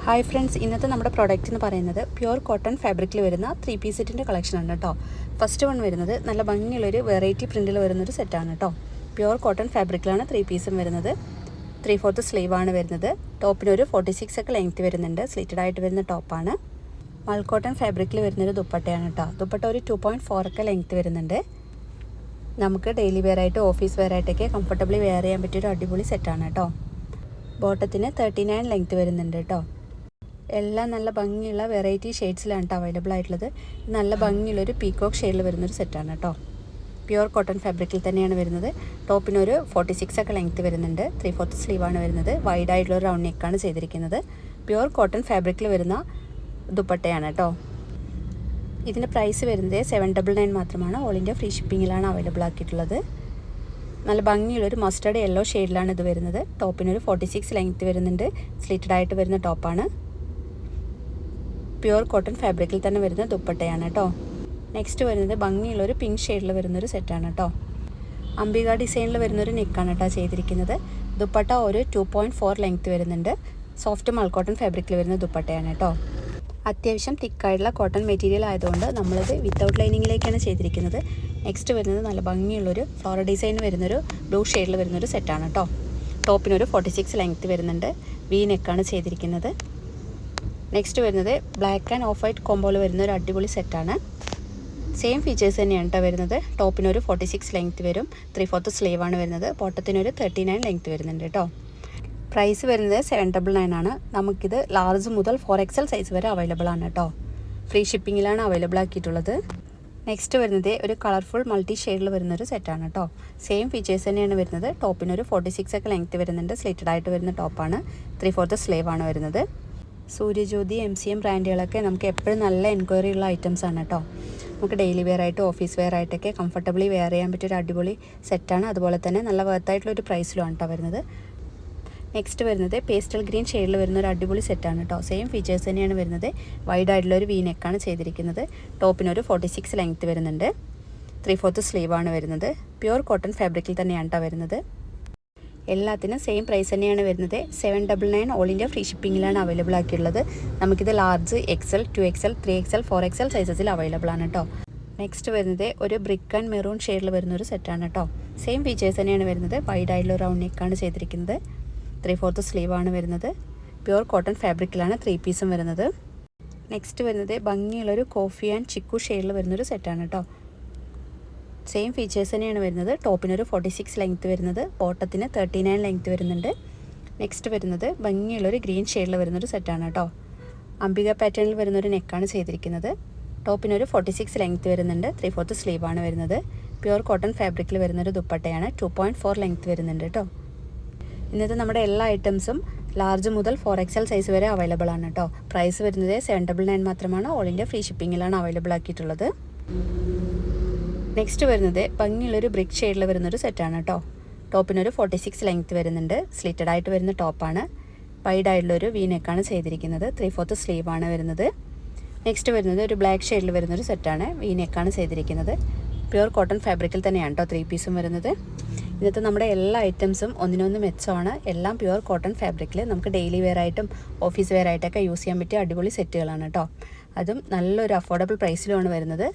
Hi friends, ഇന്നത്തെ നമ്മുടെ product എന്ന് പറയുന്നത് പ്യുവർ കോട്ടൺ ഫാബ്രിക്കിൽ വരുന്ന 3 പീസ് സെറ്റിൻ്റെ കളക്ഷനാണ് കേട്ടോ. ഫസ്റ്റ് വൺ വരുന്നത് നല്ല ഭംഗിയുള്ളൊരു വെറൈറ്റി പ്രിൻറ്റിൽ വരുന്നൊരു സെറ്റാണ് കേട്ടോ. പ്യുവർ കോട്ടൺ ഫാബ്രിക്കിലാണ് 3 പീസും വരുന്നത്. 3/4 സ്ലീവാണ് വരുന്നത്. ടോപ്പിനൊരു 46 ഒക്കെ ലെങ്ത്ത് വരുന്നുണ്ട്. സ്ലിറ്റഡ് ആയിട്ട് വരുന്ന ടോപ്പാണ്. മൾക്കോട്ടൺ ഫാബ്രിക്കിൽ വരുന്നൊരു ദുപ്പട്ടയാണ് കേട്ടോ. ദുപ്പട്ട ഒരു 2.4 ഒക്കെ ലെങ്ത്ത് വരുന്നുണ്ട്. നമുക്ക് ഡെയിലി വെയർ ആയിട്ട് ഓഫീസ് വെയർ ആയിട്ടൊക്കെ കംഫർട്ടബിളി വെയർ ചെയ്യാൻ പറ്റിയൊരു അടിപൊളി സെറ്റാണ് കേട്ടോ. ബോട്ടത്തിന് 39 ലെങ്ത്ത് വരുന്നുണ്ട് കേട്ടോ. എല്ലാം നല്ല ഭംഗിയുള്ള വെറൈറ്റി ഷെയ്ഡ്സിലാണ് കേട്ടോ അവൈലബിൾ ആയിട്ടുള്ളത്. നല്ല ഭംഗിയുള്ളൊരു പീകോക്ക് ഷെയ്ഡിൽ വരുന്നൊരു സെറ്റാണ് കേട്ടോ. പ്യുവർ കോട്ടൺ ഫാബ്രിക്കിൽ തന്നെയാണ് വരുന്നത്. ടോപ്പിനൊരു 46 ഒക്കെ ലെങ്ത്ത് വരുന്നുണ്ട്. 3/4 സ്ലീവാണ് വരുന്നത്. വൈഡായിട്ടുള്ളൊരു റൗണ്ട് നെക്കാണ് ചെയ്തിരിക്കുന്നത്. പ്യുവർ കോട്ടൺ ഫാബ്രിക്കിൽ വരുന്ന ദുപ്പട്ടയാണ് കേട്ടോ. ഇതിൻ്റെ പ്രൈസ് വരുന്നത് 799 മാത്രമാണ്. ഓൾ ഇന്ത്യ ഫ്രീ ഷിപ്പിങ്ങിലാണ് അവൈലബിൾ ആക്കിയിട്ടുള്ളത്. നല്ല ഭംഗിയുള്ളൊരു മസ്റ്റർഡ് യെല്ലോ ഷെയ്ഡിലാണ് ഇത് വരുന്നത്. ടോപ്പിനൊരു 46 ലെങ്ത്ത് വരുന്നുണ്ട്. സ്ലിറ്റഡ് ആയിട്ട് വരുന്ന ടോപ്പാണ്. പ്യുവർ കോട്ടൺ ഫാബ്രിക്കിൽ തന്നെ വരുന്ന ദുപ്പട്ടയാണ് കേട്ടോ. നെക്സ്റ്റ് വരുന്നത് ഭംഗിയുള്ളൊരു പിങ്ക് ഷെയ്ഡിൽ വരുന്നൊരു സെറ്റാണ് കേട്ടോ. അംബിക ഡിസൈനിൽ വരുന്നൊരു നെക്കാണ് കേട്ടോ ചെയ്തിരിക്കുന്നത്. ദുപ്പട്ട ഒരു 2.4 ലെങ്ത്ത് വരുന്നുണ്ട്. സോഫ്റ്റ് മൾക്കോട്ടൺ ഫാബ്രിക്കിൽ വരുന്ന ദുപ്പട്ടയാണ് കേട്ടോ. അത്യാവശ്യം തിക്കായിട്ടുള്ള കോട്ടൺ മെറ്റീരിയൽ ആയതുകൊണ്ട് നമ്മളിത് വിത്തൗട്ട് ലൈനിങ്ങിലേക്കാണ് ചെയ്തിരിക്കുന്നത്. നെക്സ്റ്റ് വരുന്നത് നല്ല ഭംഗിയുള്ളൊരു ഫ്ലോറൽ ഡിസൈൻ വരുന്നൊരു ബ്ലൂ ഷെയ്ഡിൽ വരുന്നൊരു സെറ്റാണ് കേട്ടോ. ടോപ്പിനൊരു 46 ലെങ്ത്ത് വരുന്നുണ്ട്. വി നെക്കാണ് ചെയ്തിരിക്കുന്നത്. നെക്സ്റ്റ് വരുന്നത് ബ്ലാക്ക് ആൻഡ് ഓഫ് വൈറ്റ് കോമ്പോയിൽ വരുന്ന ഒരു അടിപൊളി സെറ്റാണ്. സെയിം ഫീച്ചേഴ്സ് തന്നെയാണ് കേട്ടോ വരുന്നത്. ടോപ്പിനൊരു 46 ലെങ്ത്ത് വരും. 3/4 സ്ലീവാണ് വരുന്നത്. ബോട്ടത്തിനൊരു 39 ലെങ്ത്ത് വരുന്നുണ്ട് കേട്ടോ. പ്രൈസ് വരുന്നത് 799 ആണ്. നമുക്കിത് ലാർജ് മുതൽ 4XL സൈസ് വരെ അവൈലബിൾ ആണ് കേട്ടോ. ഫ്രീ ഷിപ്പിങ്ങിലാണ് അവൈലബിൾ ആക്കിയിട്ടുള്ളത്. നെക്സ്റ്റ് വരുന്നത് ഒരു കളർഫുൾ മൾട്ടി ഷെയ്ഡിൽ വരുന്നൊരു സെറ്റാണ് കേട്ടോ. സെയിം ഫീച്ചേഴ്സ് തന്നെയാണ് വരുന്നത്. ടോപ്പിനൊരു 46 ഒക്കെ ലെങ്ത്ത് വരുന്നുണ്ട്. സ്ലിറ്റഡ് ആയിട്ട് വരുന്ന ടോപ്പാണ്. 3/4 സ്ലീവാണ് വരുന്നത്. സൂര്യജ്യോതി MCM ബ്രാൻഡുകളൊക്കെ നമുക്ക് എപ്പോഴും നല്ല എൻക്വയറി ഉള്ള ഐറ്റംസ് ആണ് കേട്ടോ. നമുക്ക് ഡെയിലി വെയർ ആയിട്ട് ഓഫീസ് വെയർ ആയിട്ടൊക്കെ കംഫർട്ടബിളി വെയർ ചെയ്യാൻ പറ്റിയൊരു അടിപൊളി സെറ്റാണ്. അതുപോലെ തന്നെ നല്ല വർത്തായിട്ടുള്ളൊരു പ്രൈസിലുമാണ് കേട്ടോ വരുന്നത്. നെക്സ്റ്റ് വരുന്നത് പേസ്റ്റൽ ഗ്രീൻ ഷെയ്ഡിൽ വരുന്ന ഒരു അടിപൊളി സെറ്റാണ് കേട്ടോ. സെയിം ഫീച്ചേഴ്സ് തന്നെയാണ് വരുന്നത്. വൈഡായിട്ടുള്ളൊരു വി നെക്കാണ് ചെയ്തിരിക്കുന്നത്. ടോപ്പിനൊരു 46 ലെങ്ത്ത് വരുന്നുണ്ട്. 3/4 സ്ലീവാണ് വരുന്നത്. പ്യുവർ കോട്ടൺ ഫാബ്രിക്കിൽ തന്നെയാണ് കേട്ടോ വരുന്നത്. എല്ലാത്തിനും സെയിം പ്രൈസ് തന്നെയാണ് വരുന്നത്. 799 ഓൾ ഇന്ത്യ ഫ്രീ ഷിപ്പിങ്ങിലാണ് അവൈലബിൾ ആക്കിയിട്ടുള്ളത്. നമുക്കിത് large XL, 2XL, 3XL, 4XL സൈസസിൽ available ആണ് കേട്ടോ. നെക്സ്റ്റ് വരുന്നത് ഒരു ബ്രിക്ക് ആൻഡ് മെറൂൺ ഷെയ്ഡിൽ വരുന്നൊരു സെറ്റാണ് കേട്ടോ. സെയിം ഫീച്ചേഴ്സ് തന്നെയാണ് വരുന്നത്. വൈഡായിട്ടുള്ള റൗണ്ട് നെക്കാണ് ചെയ്തിരിക്കുന്നത്. 3/4 സ്ലീവാണ് വരുന്നത്. പ്യുവർ കോട്ടൺ ഫാബ്രിക്കിലാണ് 3 പീസും വരുന്നത്. നെക്സ്റ്റ് വരുന്നത് ഭംഗിയുള്ളൊരു കോഫി ആൻഡ് ചിക്കു ഷെയ്ഡിൽ വരുന്നൊരു സെറ്റാണ് കേട്ടോ. സെയിം ഫീച്ചേഴ്സ് തന്നെയാണ് വരുന്നത്. ടോപ്പിനൊരു 46 ലെങ്ത്ത് വരുന്നത്. ബോട്ടത്തിന് 39 ലെങ്ത്ത് വരുന്നുണ്ട്. നെക്സ്റ്റ് വരുന്നത് ഭംഗിയുള്ളൊരു ഗ്രീൻ ഷെയ്ഡിൽ വരുന്നൊരു സെറ്റാണ് കേട്ടോ. അംബിക പാറ്റേണിൽ വരുന്നൊരു നെക്കാണ് ചെയ്തിരിക്കുന്നത്. ടോപ്പിനൊരു 46 ലെങ്ത്ത് വരുന്നുണ്ട്. 3/4 സ്ലീവാണ് വരുന്നത്. പ്യുവർ കോട്ടൺ ഫാബ്രിക്കിൽ വരുന്നൊരു ദുപ്പട്ടയാണ്. 2.4 ലെങ്ത്ത് വരുന്നുണ്ട് കേട്ടോ. ഇന്നത്തെ നമ്മുടെ എല്ലാ ഐറ്റംസും ലാർജ് മുതൽ 4XL സൈസ് വരെ അവൈലബിൾ ആണ് കേട്ടോ. പ്രൈസ് വരുന്നത് 799 മാത്രമാണ്. ഓൾ ഇന്ത്യ ഫ്രീ ഷിപ്പിങ്ങിലാണ് അവൈലബിൾ ആക്കിയിട്ടുള്ളത്. നെക്സ്റ്റ് വരുന്നത് ഭംഗിയുള്ളൊരു ബ്രിക്ക് ഷെയ്ഡിൽ വരുന്നൊരു സെറ്റാണ് കേട്ടോ. ടോപ്പിനൊരു 46 ലെങ്ത്ത് വരുന്നുണ്ട്. സ്ലിറ്റഡ് ആയിട്ട് വരുന്ന ടോപ്പാണ്. വൈഡായിട്ടുള്ളൊരു വി നെക്കാണ് ചെയ്തിരിക്കുന്നത്. 3/4 സ്ലീവാണ് വരുന്നത്. നെക്സ്റ്റ് വരുന്നത് ഒരു ബ്ലാക്ക് ഷെയ്ഡിൽ വരുന്നൊരു സെറ്റാണ്. വി നെക്കാണ് ചെയ്തിരിക്കുന്നത്. പ്യുവർ കോട്ടൺ ഫാബ്രിക്കിൽ തന്നെയാണ് കേട്ടോ 3 പീസും വരുന്നത്. ഇന്നത്തെ നമ്മുടെ എല്ലാ ഐറ്റംസും ഒന്നിനൊന്ന് മെച്ചമാണ്. എല്ലാം പ്യുവർ കോട്ടൺ ഫാബ്രിക്കിൽ നമുക്ക് ഡെയിലി വെയർ ആയിട്ടും ഓഫീസ് വെയർ ആയിട്ടൊക്കെ യൂസ് ചെയ്യാൻ പറ്റിയ അടിപൊളി സെറ്റുകളാണ് കേട്ടോ. അതും നല്ലൊരു അഫോർഡബിൾ പ്രൈസിലുമാണ് വരുന്നത്.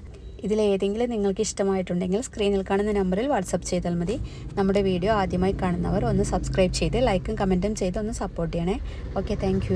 ഇതിലേതെങ്കിലും നിങ്ങൾക്ക് ഇഷ്ടമായിട്ടുണ്ടെങ്കിൽ സ്ക്രീനിൽ കാണുന്ന നമ്പറിൽ വാട്സപ്പ് ചെയ്താൽ മതി. നമ്മുടെ വീഡിയോ ആദ്യമായി കാണുന്നവർ ഒന്ന് സബ്സ്ക്രൈബ് ചെയ്ത് ലൈക്കും കമൻറ്റും ചെയ്ത് ഒന്ന് സപ്പോർട്ട് ചെയ്യണേ. Okay, thank